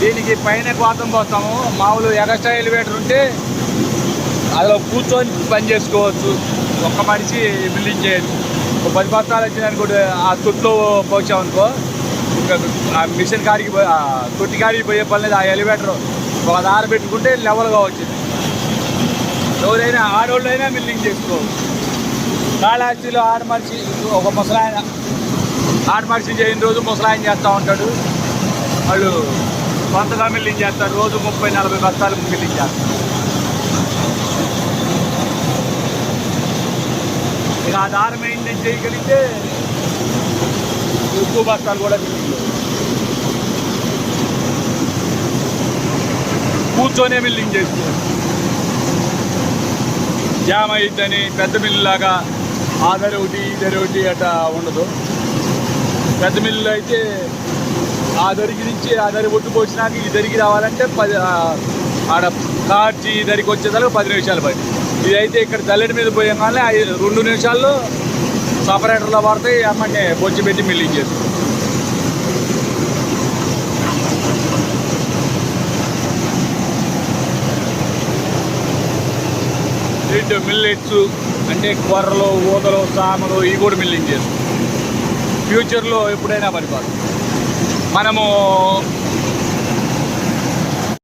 దీనికి పైన గోతం పోస్తాము. మామూలు ఎక్స్ట్రా ఎలివేటర్ ఉంటే అందులో కూర్చొని పని చేసుకోవచ్చు. ఒక్క మనిషి బిల్డింగ్ చేయదు. ఒక 10 బస్తాలు వచ్చిందనుకోండి, ఆ తొట్లో పోసామనుకో, ఇంకా ఆ మిషన్ కాడికి తొట్టి కాడికి పోయే పని లేదు. ఆ ఎలివేటర్ ఒక దారి పెట్టుకుంటే లెవెల్గా వచ్చింది. ఎవరైనా ఆడవాళ్ళైనా బిల్డింగ్ చేసుకోవచ్చు. కాళహస్తిలో ఆడమనిషి ఒక ముసలాయన, ఆడమనిషి చేయని రోజు ముసలాయన చేస్తూ ఉంటాడు. వాళ్ళు కొంతగా మిల్లింగ్ చేస్తారు. రోజు 30-40 బస్తాలు మిల్లింగ్ చేస్తారు. ఇక ఆ దారి మెయింటైన్ చేయగలిగితే ఎక్కువ బస్తాలు కూడా మిల్లింగ్ కూర్చొనే మిల్లింగ్ చేసుకోవచ్చు. జామ్ అయిద్దని పెద్ద మిల్లు లాగా ఆ ధర ఒకటి ఈ ధర ఒకటి అట్లా ఉండదు. పెద్ద మిల్లు అయితే ఆ ధరికి నుంచి ఆ ధర ఒట్టు పోసినాక ఈ ధరికి రావాలంటే ఆడ కార్చి ఈ ధరికి వచ్చేదానికి 10 నిమిషాలు పడి. ఇదైతే ఇక్కడ జల్లెడి మీద పోయాగానే 2 నిమిషాల్లో సపరేటర్లో పడతాయి. అమ్మని బొచ్చి పెట్టి మిల్లింగ్ చేస్తుంది. దీంట్లో మిల్లెట్స్ అంటే కొర్రలు, ఊదలు, సామలు ఇవి కూడా మిల్లింగ్ చేస్తుంది. ఫ్యూచర్లో ఎప్పుడైనా పనిపోతుంది. మనము